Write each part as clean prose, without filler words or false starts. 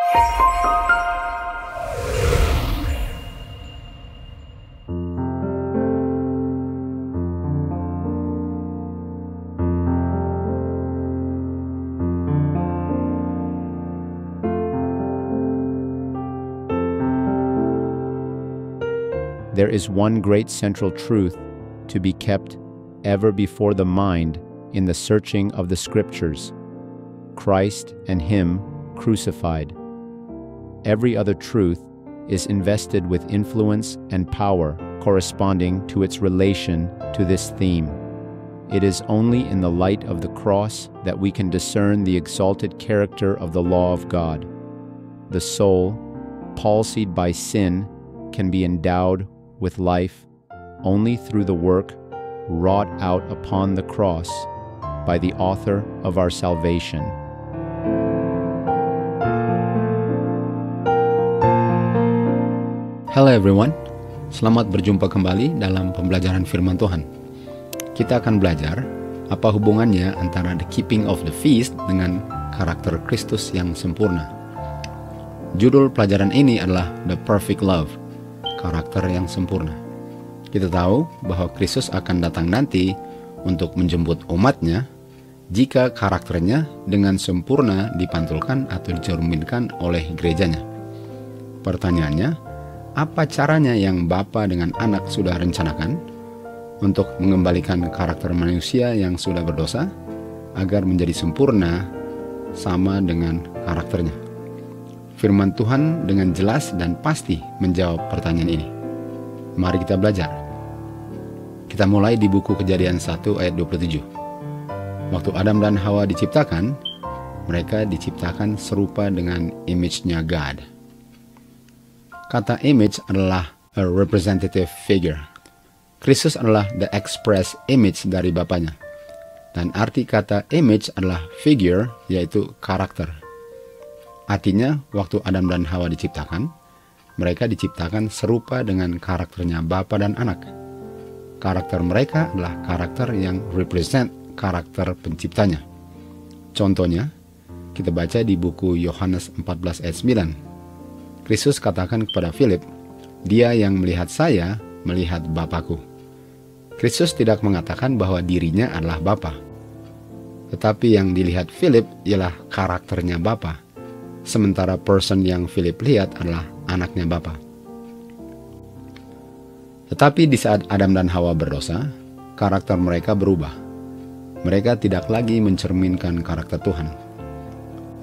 There is one great central truth to be kept ever before the mind in the searching of the Scriptures: Christ and Him crucified. Every other truth is invested with influence and power corresponding to its relation to this theme. It is only in the light of the cross that we can discern the exalted character of the law of God. The soul, palsied by sin, can be endowed with life only through the work wrought out upon the cross by the author of our salvation. Hello everyone, selamat berjumpa kembali dalam pembelajaran firman Tuhan. Kita akan belajar apa hubungannya antara the keeping of the feast dengan karakter Kristus yang sempurna. Judul pelajaran ini adalah The Perfect Love, karakter yang sempurna. Kita tahu bahwa Kristus akan datang nanti untuk menjemput umatnya jika karakternya dengan sempurna dipantulkan atau dicerminkan oleh gerejanya. Pertanyaannya, apa caranya yang Bapa dengan Anak sudah rencanakan untuk mengembalikan karakter manusia yang sudah berdosa agar menjadi sempurna sama dengan karakternya? Firman Tuhan dengan jelas dan pasti menjawab pertanyaan ini. Mari kita belajar. Kita mulai di buku Kejadian 1 ayat 27. Waktu Adam dan Hawa diciptakan, mereka diciptakan serupa dengan image-nya God. Kata image adalah a representative figure. Kristus adalah the express image dari Bapanya. Dan arti kata image adalah figure, yaitu karakter. Artinya, waktu Adam dan Hawa diciptakan, mereka diciptakan serupa dengan karakternya Bapa dan Anak. Karakter mereka adalah karakter yang represent karakter penciptanya. Contohnya, kita baca di buku Yohanes 14 ayat 9. Kristus katakan kepada Philip, "Dia yang melihat saya, melihat Bapakku." Kristus tidak mengatakan bahwa dirinya adalah Bapa. Tetapi yang dilihat Philip ialah karakternya Bapa. Sementara person yang Philip lihat adalah anaknya Bapa. Tetapi di saat Adam dan Hawa berdosa, karakter mereka berubah. Mereka tidak lagi mencerminkan karakter Tuhan.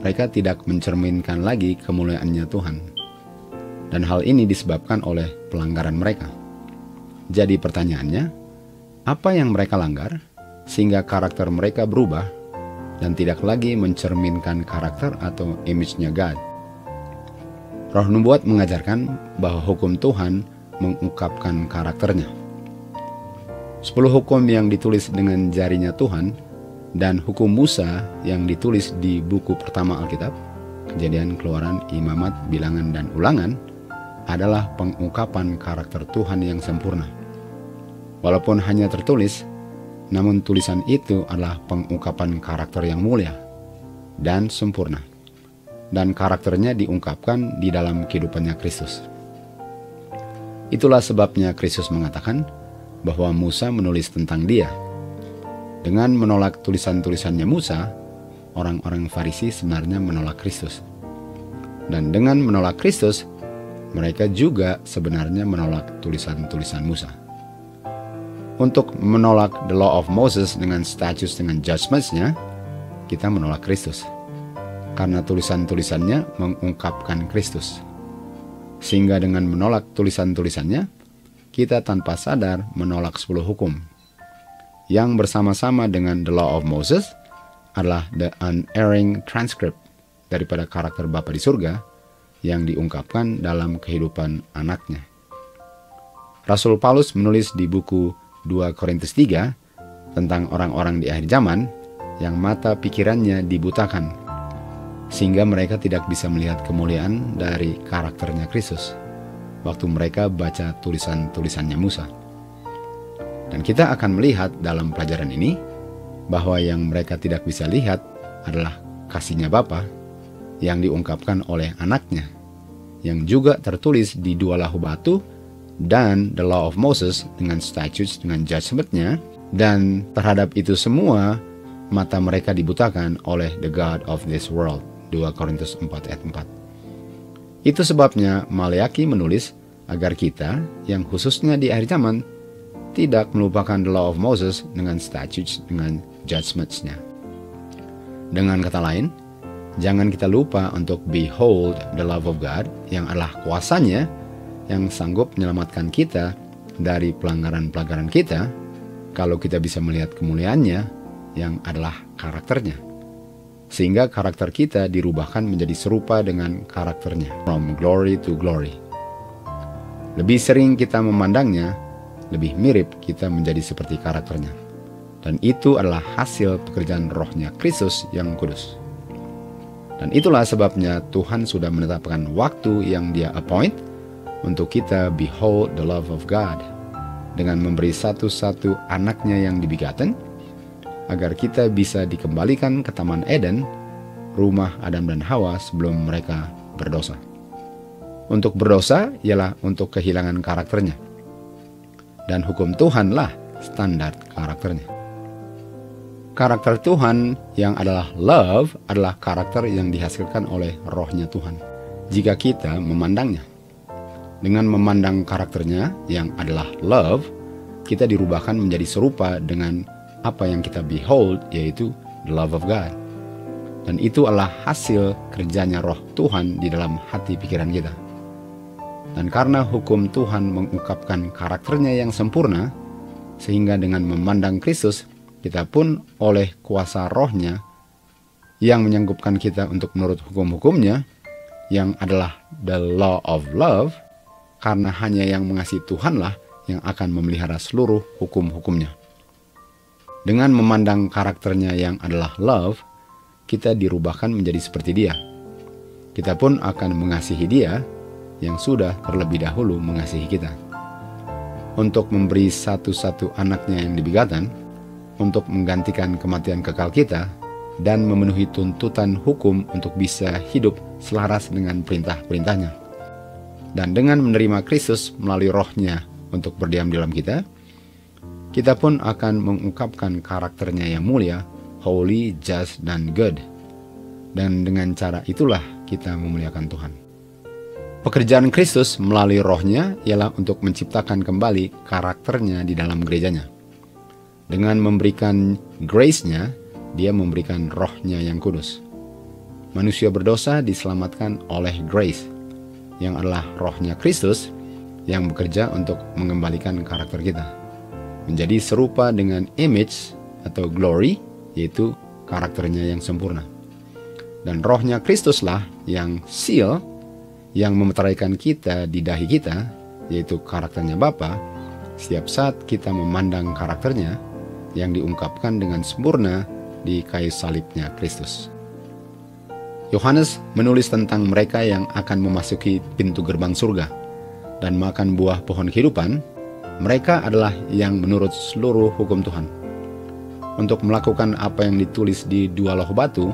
Mereka tidak mencerminkan lagi kemuliaannya Tuhan. Dan hal ini disebabkan oleh pelanggaran mereka. Jadi pertanyaannya, apa yang mereka langgar sehingga karakter mereka berubah dan tidak lagi mencerminkan karakter atau image-nya God? Roh Nubuat mengajarkan bahwa hukum Tuhan mengungkapkan karakternya. 10 hukum yang ditulis dengan jarinya Tuhan dan hukum Musa yang ditulis di buku pertama Alkitab, Kejadian, Keluaran, Imamat, Bilangan, dan Ulangan, adalah pengungkapan karakter Tuhan yang sempurna. Walaupun hanya tertulis, namun tulisan itu adalah pengungkapan karakter yang mulia dan sempurna. Dan karakternya diungkapkan di dalam kehidupannya Kristus. Itulah sebabnya Kristus mengatakan bahwa Musa menulis tentang dia. Dengan menolak tulisan-tulisannya Musa, orang-orang Farisi sebenarnya menolak Kristus. Dan dengan menolak Kristus, mereka juga sebenarnya menolak tulisan-tulisan Musa. Untuk menolak the law of Moses dengan statutes dengan judgments-nya, kita menolak Kristus. Karena tulisan-tulisannya mengungkapkan Kristus. Sehingga dengan menolak tulisan-tulisannya, kita tanpa sadar menolak 10 hukum. Yang bersama-sama dengan the law of Moses adalah the unerring transcript daripada karakter Bapa di surga yang diungkapkan dalam kehidupan anaknya. Rasul Paulus menulis di buku 2 Korintus 3 tentang orang-orang di akhir zaman yang mata pikirannya dibutakan, sehingga mereka tidak bisa melihat kemuliaan dari karakternya Kristus waktu mereka baca tulisan-tulisannya Musa. Dan kita akan melihat dalam pelajaran ini bahwa yang mereka tidak bisa lihat adalah kasihnya Bapa yang diungkapkan oleh anaknya, yang juga tertulis di dua lahu batu dan the law of Moses dengan statutes, dengan judgment-nya, dan terhadap itu semua mata mereka dibutakan oleh the God of this world. 2 Korintus 4 ayat 4. Itu sebabnya Maleaki menulis agar kita yang khususnya di akhir zaman tidak melupakan the law of Moses dengan statutes, dengan judgments-nya. Dengan kata lain, jangan kita lupa untuk behold the love of God yang adalah kuasanya yang sanggup menyelamatkan kita dari pelanggaran-pelanggaran kita kalau kita bisa melihat kemuliaannya yang adalah karakternya. Sehingga karakter kita dirubahkan menjadi serupa dengan karakternya. From glory to glory. Lebih sering kita memandangnya, lebih mirip kita menjadi seperti karakternya. Dan itu adalah hasil pekerjaan rohnya Kristus yang kudus. Dan itulah sebabnya Tuhan sudah menetapkan waktu yang Dia appoint untuk kita behold the love of God dengan memberi satu-satu anaknya yang dibegotten agar kita bisa dikembalikan ke Taman Eden, rumah Adam dan Hawa sebelum mereka berdosa. Untuk berdosa ialah untuk kehilangan karakternya. Dan hukum Tuhanlah standar karakternya. Karakter Tuhan yang adalah love adalah karakter yang dihasilkan oleh rohnya Tuhan jika kita memandangnya. Dengan memandang karakternya yang adalah love, kita dirubahkan menjadi serupa dengan apa yang kita behold, yaitu the love of God. Dan itu adalah hasil kerjanya roh Tuhan di dalam hati pikiran kita. Dan karena hukum Tuhan mengungkapkan karakternya yang sempurna, sehingga dengan memandang Kristus, kita pun oleh kuasa rohnya yang menyanggupkan kita untuk menurut hukum-hukumnya, yang adalah the law of love, karena hanya yang mengasihi Tuhanlah yang akan memelihara seluruh hukum-hukumnya. Dengan memandang karakternya yang adalah love, kita dirubahkan menjadi seperti Dia. Kita pun akan mengasihi Dia yang sudah terlebih dahulu mengasihi kita. Untuk memberi satu-satu anaknya yang dibegotten, untuk menggantikan kematian kekal kita, dan memenuhi tuntutan hukum untuk bisa hidup selaras dengan perintah-perintahnya. Dan dengan menerima Kristus melalui rohnya untuk berdiam di dalam kita, kita pun akan mengungkapkan karakternya yang mulia, holy, just, dan good. Dan dengan cara itulah kita memuliakan Tuhan. Pekerjaan Kristus melalui rohnya ialah untuk menciptakan kembali karakternya di dalam gerejanya. Dengan memberikan grace-nya, Dia memberikan rohnya yang kudus. Manusia berdosa diselamatkan oleh grace, yang adalah rohnya Kristus yang bekerja untuk mengembalikan karakter kita menjadi serupa dengan image atau glory, yaitu karakternya yang sempurna. Dan rohnya Kristuslah yang seal, yang memeteraikan kita di dahi kita, yaitu karakternya Bapa, setiap saat kita memandang karakternya yang diungkapkan dengan sempurna di kayu salibnya Kristus. Yohanes menulis tentang mereka yang akan memasuki pintu gerbang surga dan makan buah pohon kehidupan. Mereka adalah yang menurut seluruh hukum Tuhan. Untuk melakukan apa yang ditulis di dua loh batu,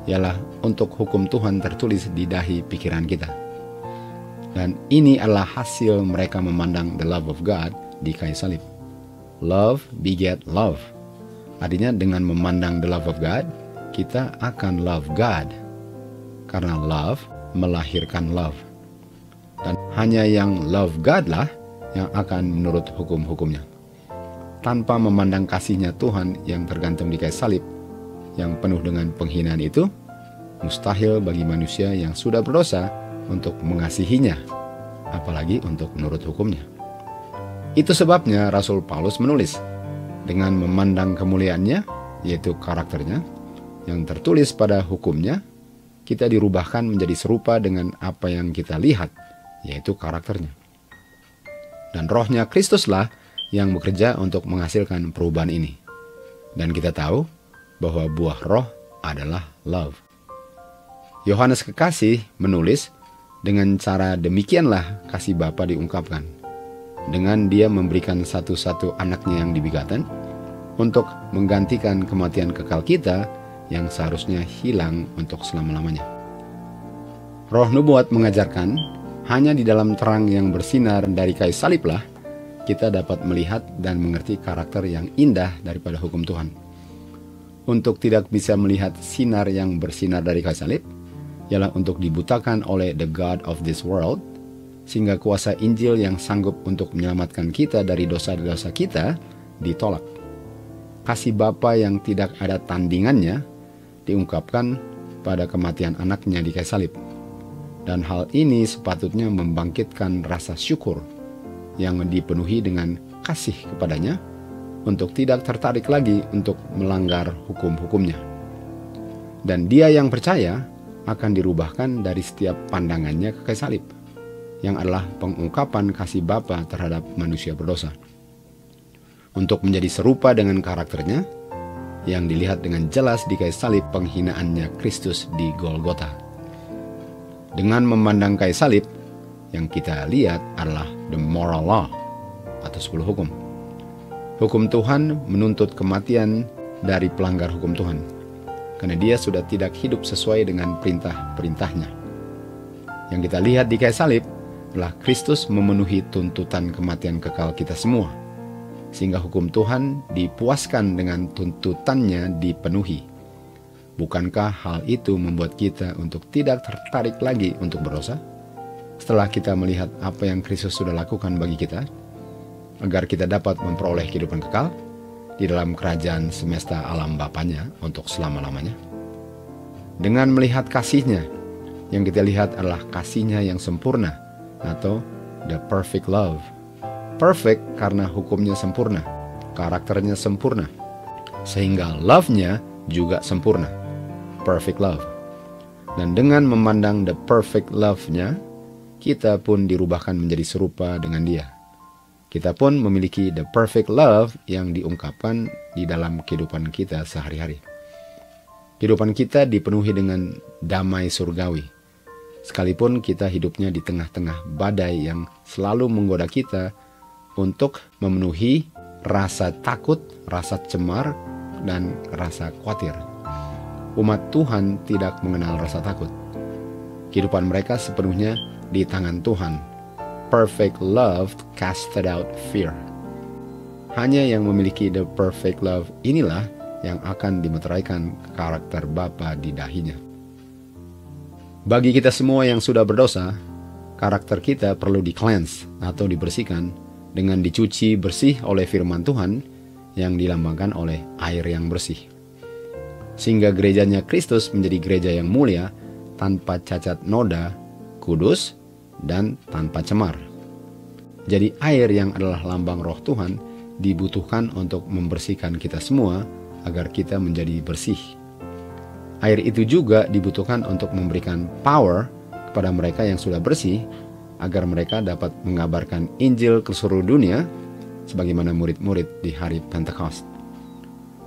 ialah untuk hukum Tuhan tertulis di dahi pikiran kita. Dan ini adalah hasil mereka memandang the love of God di kayu salib. Love beget love. Artinya dengan memandang the love of God, kita akan love God. Karena love melahirkan love. Dan hanya yang love God lah yang akan menurut hukum-hukumnya. Tanpa memandang kasihnya Tuhan yang tergantung di kayu salib, yang penuh dengan penghinaan itu, mustahil bagi manusia yang sudah berdosa untuk mengasihinya, apalagi untuk menurut hukumnya. Itu sebabnya Rasul Paulus menulis, dengan memandang kemuliaannya, yaitu karakternya, yang tertulis pada hukumnya, kita dirubahkan menjadi serupa dengan apa yang kita lihat, yaitu karakternya. Dan rohnya Kristuslah yang bekerja untuk menghasilkan perubahan ini. Dan kita tahu bahwa buah roh adalah love. Yohanes Kekasih menulis, dengan cara demikianlah kasih Bapa diungkapkan, dengan Dia memberikan satu-satu anaknya yang dibegotten untuk menggantikan kematian kekal kita yang seharusnya hilang untuk selama-lamanya. Roh nubuat mengajarkan, hanya di dalam terang yang bersinar dari kayu saliblah kita dapat melihat dan mengerti karakter yang indah daripada hukum Tuhan. Untuk tidak bisa melihat sinar yang bersinar dari kayu salib, ialah untuk dibutakan oleh the God of this world, sehingga kuasa Injil yang sanggup untuk menyelamatkan kita dari dosa-dosa kita ditolak. Kasih Bapa yang tidak ada tandingannya diungkapkan pada kematian anaknya di kayu salib. Dan hal ini sepatutnya membangkitkan rasa syukur yang dipenuhi dengan kasih kepadanya untuk tidak tertarik lagi untuk melanggar hukum-hukumnya. Dan dia yang percaya akan dirubahkan dari setiap pandangannya ke kayu salib, yang adalah pengungkapan kasih Bapa terhadap manusia berdosa, untuk menjadi serupa dengan karakternya yang dilihat dengan jelas di kayu salib penghinaannya Kristus di Golgota. Dengan memandang kayu salib, yang kita lihat adalah the moral law atau 10 hukum. Hukum Tuhan menuntut kematian dari pelanggar hukum Tuhan, karena dia sudah tidak hidup sesuai dengan perintah-perintahnya. Yang kita lihat di kayu salib adalah Kristus memenuhi tuntutan kematian kekal kita semua, sehingga hukum Tuhan dipuaskan dengan tuntutannya dipenuhi. Bukankah hal itu membuat kita untuk tidak tertarik lagi untuk berdosa? Setelah kita melihat apa yang Kristus sudah lakukan bagi kita, agar kita dapat memperoleh kehidupan kekal di dalam kerajaan semesta alam Bapanya untuk selama-lamanya. Dengan melihat kasih-Nya, yang kita lihat adalah kasih-Nya yang sempurna atau the perfect love. Perfect karena hukumnya sempurna, karakternya sempurna, sehingga love-Nya juga sempurna. Perfect love. Dan dengan memandang the perfect love-Nya, kita pun dirubahkan menjadi serupa dengan Dia. Kita pun memiliki the perfect love yang diungkapkan di dalam kehidupan kita sehari-hari. Kehidupan kita dipenuhi dengan damai surgawi, sekalipun kita hidupnya di tengah-tengah badai yang selalu menggoda kita untuk memenuhi rasa takut, rasa cemar, dan rasa khawatir. Umat Tuhan tidak mengenal rasa takut. Kehidupan mereka sepenuhnya di tangan Tuhan. Perfect love casted out fear. Hanya yang memiliki the perfect love inilah yang akan dimeteraikan karakter Bapa di dahinya. Bagi kita semua yang sudah berdosa, karakter kita perlu di-cleanse atau dibersihkan dengan dicuci bersih oleh firman Tuhan yang dilambangkan oleh air yang bersih. Sehingga gerejanya Kristus menjadi gereja yang mulia, tanpa cacat noda, kudus, dan tanpa cemar. Jadi air yang adalah lambang roh Tuhan dibutuhkan untuk membersihkan kita semua agar kita menjadi bersih. Air itu juga dibutuhkan untuk memberikan power kepada mereka yang sudah bersih, agar mereka dapat mengabarkan Injil ke seluruh dunia sebagaimana murid-murid di hari Pentakost.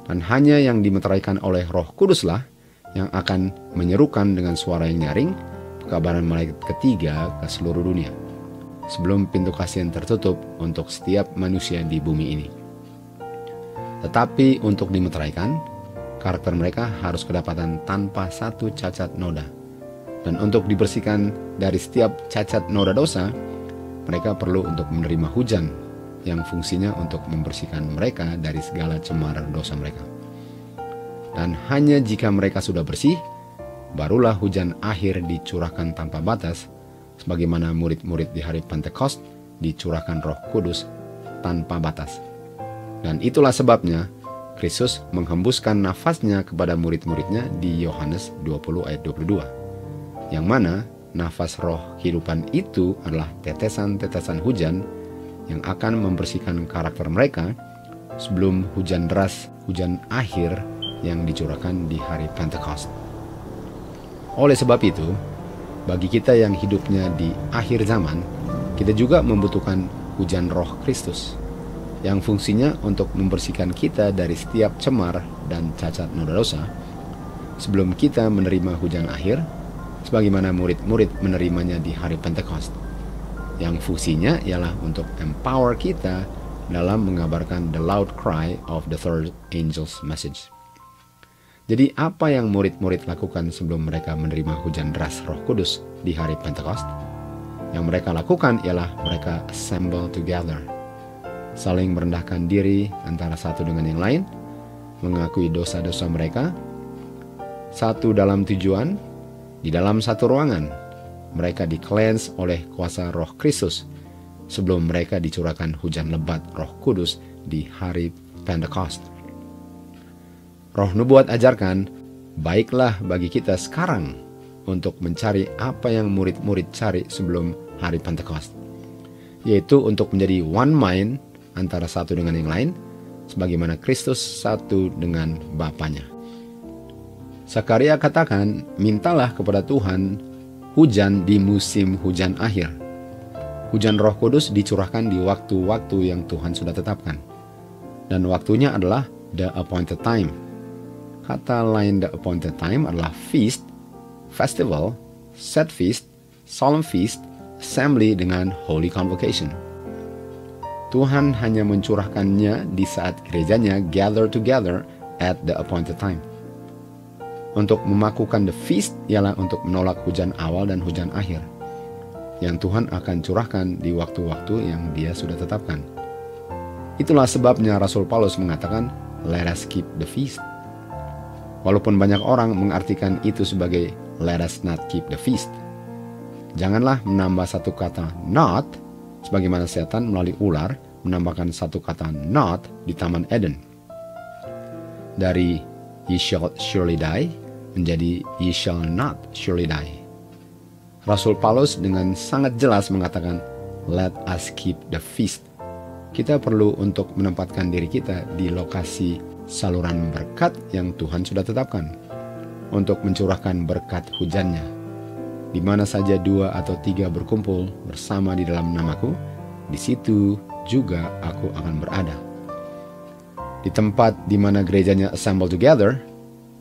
Dan hanya yang dimeteraikan oleh Roh Kuduslah yang akan menyerukan dengan suara yang nyaring kabaran malaikat ketiga ke seluruh dunia, sebelum pintu kasihan tertutup untuk setiap manusia di bumi ini. Tetapi untuk dimeteraikan, karakter mereka harus kedapatan tanpa satu cacat noda. Dan untuk dibersihkan dari setiap cacat noda dosa, mereka perlu untuk menerima hujan yang fungsinya untuk membersihkan mereka dari segala cemar dosa mereka. Dan hanya jika mereka sudah bersih, barulah hujan akhir dicurahkan tanpa batas, sebagaimana murid-murid di hari Pentakost dicurahkan Roh Kudus tanpa batas. Dan itulah sebabnya Kristus menghembuskan nafasnya kepada murid-muridnya di Yohanes 20 ayat 22, yang mana nafas roh kehidupan itu adalah tetesan-tetesan hujan yang akan membersihkan karakter mereka sebelum hujan deras, hujan akhir yang dicurahkan di hari Pentakost. Oleh sebab itu, bagi kita yang hidupnya di akhir zaman, kita juga membutuhkan hujan roh Kristus yang fungsinya untuk membersihkan kita dari setiap cemar dan cacat noda dosa sebelum kita menerima hujan akhir sebagaimana murid-murid menerimanya di hari Pentakost, yang fungsinya ialah untuk empower kita dalam mengabarkan the loud cry of the third angel's message. Jadi apa yang murid-murid lakukan sebelum mereka menerima hujan deras Roh Kudus di hari Pentakost? Yang mereka lakukan ialah mereka assemble together, saling merendahkan diri antara satu dengan yang lain, mengakui dosa-dosa mereka, satu dalam tujuan, di dalam satu ruangan. Mereka di-cleanse oleh kuasa Roh Kristus sebelum mereka dicurahkan hujan lebat Roh Kudus di hari Pentakost. Roh Nubuat ajarkan, baiklah bagi kita sekarang untuk mencari apa yang murid-murid cari sebelum hari Pentakost, yaitu untuk menjadi one mind antara satu dengan yang lain, sebagaimana Kristus satu dengan Bapanya. Sakaria katakan, mintalah kepada Tuhan hujan di musim hujan akhir. Hujan Roh Kudus dicurahkan di waktu-waktu yang Tuhan sudah tetapkan. Dan waktunya adalah the appointed time. Kata lain the appointed time adalah feast, festival, set feast, solemn feast, assembly dengan holy convocation. Tuhan hanya mencurahkannya di saat gerejanya gather together at the appointed time. Untuk memakukan the feast ialah untuk menolak hujan awal dan hujan akhir yang Tuhan akan curahkan di waktu-waktu yang Dia sudah tetapkan. Itulah sebabnya Rasul Paulus mengatakan, let us keep the feast. Walaupun banyak orang mengartikan itu sebagai let us not keep the feast. Janganlah menambah satu kata not, sebagaimana setan melalui ular menambahkan satu kata not di Taman Eden. Dari ye shall surely die menjadi ye shall not surely die. Rasul Paulus dengan sangat jelas mengatakan, let us keep the feast. Kita perlu untuk menempatkan diri kita di lokasi saluran berkat yang Tuhan sudah tetapkan, untuk mencurahkan berkat hujannya. Di mana saja 2 atau 3 berkumpul bersama di dalam namaku, di situ juga aku akan berada. Di tempat di mana gerejanya assemble together,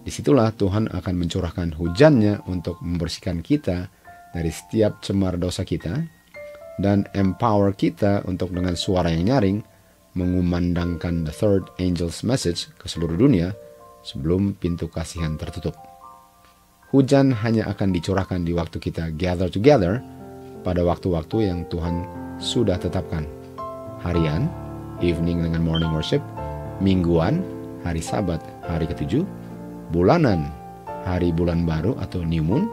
disitulah Tuhan akan mencurahkan hujannya untuk membersihkan kita dari setiap cemar dosa kita dan empower kita untuk dengan suara yang nyaring mengumandangkan the third angel's message ke seluruh dunia sebelum pintu kasihan tertutup. Hujan hanya akan dicurahkan di waktu kita gather together pada waktu-waktu yang Tuhan sudah tetapkan. Harian, evening dengan morning worship, mingguan, hari Sabat, hari ke-7, bulanan, hari bulan baru atau new moon,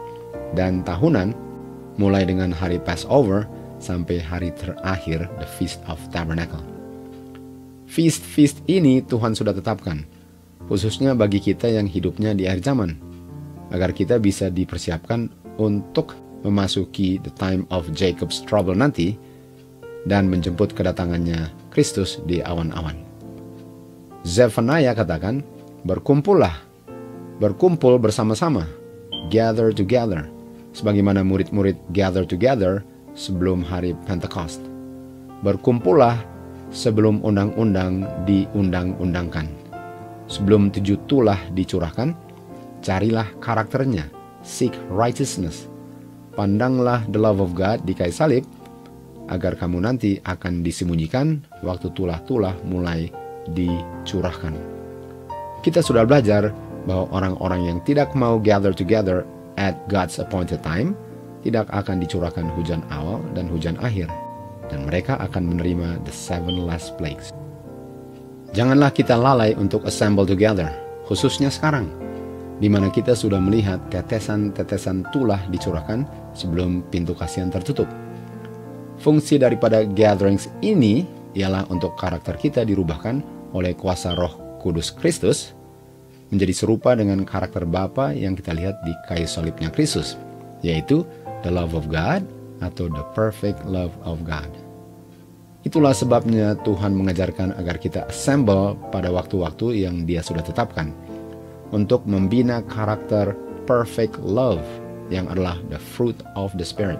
dan tahunan, mulai dengan hari Passover sampai hari terakhir, the Feast of Tabernacle. Feast ini Tuhan sudah tetapkan, khususnya bagi kita yang hidupnya di akhir zaman, agar kita bisa dipersiapkan untuk memasuki the time of Jacob's trouble nanti, dan menjemput kedatangannya Kristus di awan-awan. Zephaniah katakan, berkumpul bersama-sama, gather together, sebagaimana murid-murid gather together sebelum hari Pentakost. Berkumpullah sebelum undang-undang diundang-undangkan. Sebelum 7 tulah dicurahkan, carilah karakternya, seek righteousness. Pandanglah the love of God di kayu salib, agar kamu nanti akan disembunyikan waktu tulah-tulah mulai dicurahkan. Kita sudah belajar bahwa orang-orang yang tidak mau gather together at God's appointed time tidak akan dicurahkan hujan awal dan hujan akhir, dan mereka akan menerima the 7 last plagues. Janganlah kita lalai untuk assemble together, khususnya sekarang, di mana kita sudah melihat tetesan-tetesan tulah dicurahkan sebelum pintu kasihan tertutup. Fungsi daripada gatherings ini ialah untuk karakter kita dirubahkan oleh kuasa Roh Kudus Kristus menjadi serupa dengan karakter Bapa yang kita lihat di kayu salibnya Kristus, yaitu the love of God atau the perfect love of God. Itulah sebabnya Tuhan mengajarkan agar kita assemble pada waktu-waktu yang Dia sudah tetapkan untuk membina karakter perfect love yang adalah the fruit of the Spirit.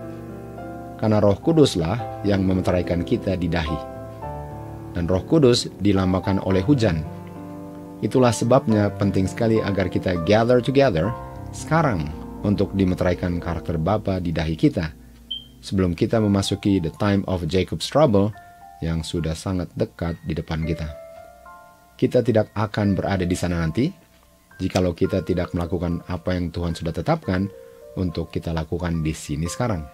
Karena Roh Kuduslah yang memeteraikan kita di dahi. Dan Roh Kudus dilambangkan oleh hujan. Itulah sebabnya penting sekali agar kita gather together sekarang untuk dimeteraikan karakter Bapa di dahi kita, sebelum kita memasuki the time of Jacob's trouble yang sudah sangat dekat di depan kita. Kita tidak akan berada di sana nanti, jikalau kita tidak melakukan apa yang Tuhan sudah tetapkan untuk kita lakukan di sini sekarang.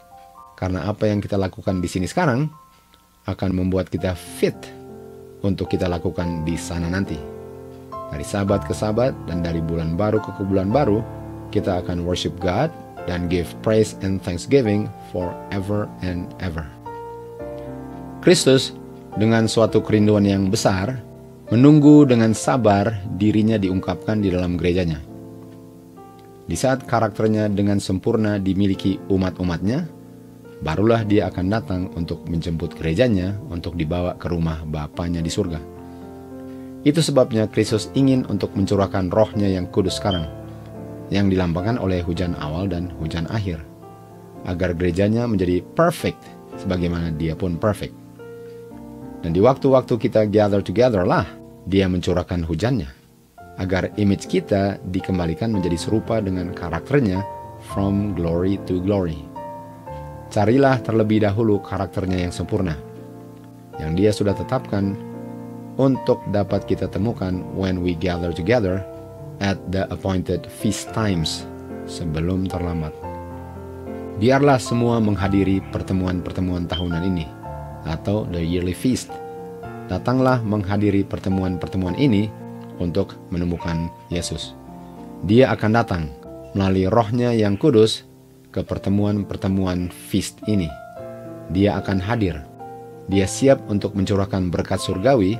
Karena apa yang kita lakukan di sini sekarang akan membuat kita fit untuk kita lakukan di sana nanti. Dari sabat ke sabat dan dari bulan baru ke bulan baru, kita akan worship God dan give praise and thanksgiving forever and ever. Kristus dengan suatu kerinduan yang besar menunggu dengan sabar dirinya diungkapkan di dalam gerejanya. Di saat karakternya dengan sempurna dimiliki umat-umatnya, barulah dia akan datang untuk menjemput gerejanya untuk dibawa ke rumah Bapanya di surga. Itu sebabnya Kristus ingin untuk mencurahkan rohnya yang kudus sekarang, yang dilambangkan oleh hujan awal dan hujan akhir, agar gerejanya menjadi perfect sebagaimana dia pun perfect. Dan di waktu-waktu kita gather together lah dia mencurahkan hujannya, agar image kita dikembalikan menjadi serupa dengan karakternya from glory to glory. Carilah terlebih dahulu karakternya yang sempurna, yang dia sudah tetapkan untuk dapat kita temukan when we gather together at the appointed feast times, sebelum terlambat. Biarlah semua menghadiri pertemuan-pertemuan tahunan ini, atau the yearly feast. Datanglah menghadiri pertemuan-pertemuan ini untuk menemukan Yesus. Dia akan datang melalui rohnya yang kudus ke pertemuan-pertemuan feast ini. Dia akan hadir. Dia siap untuk mencurahkan berkat surgawi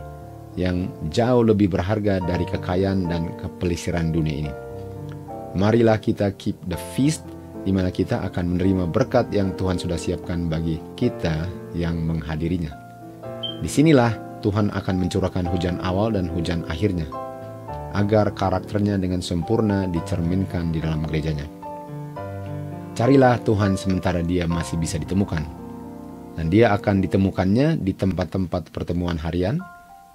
yang jauh lebih berharga dari kekayaan dan kepelisiran dunia ini. Marilah kita keep the feast, di mana kita akan menerima berkat yang Tuhan sudah siapkan bagi kita yang menghadirinya. Disinilah Tuhan akan mencurahkan hujan awal dan hujan akhirnya, agar karakternya dengan sempurna dicerminkan di dalam gerejanya. Carilah Tuhan sementara dia masih bisa ditemukan, dan dia akan ditemukannya di tempat-tempat pertemuan harian,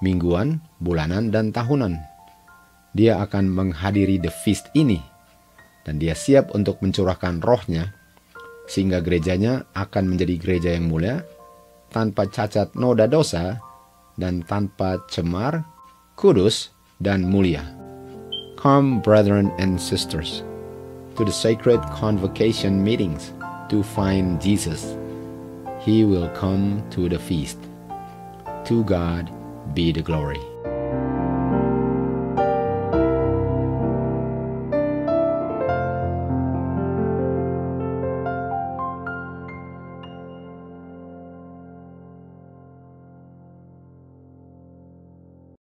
mingguan, bulanan, dan tahunan. Dia akan menghadiri the feast ini, dan dia siap untuk mencurahkan rohnya, sehingga gerejanya akan menjadi gereja yang mulia, tanpa cacat noda dosa, dan tanpa cemar, kudus, dan mulia. Come, brethren and sisters, to the sacred convocation meetings to find Jesus. He will come to the feast. To God be the glory.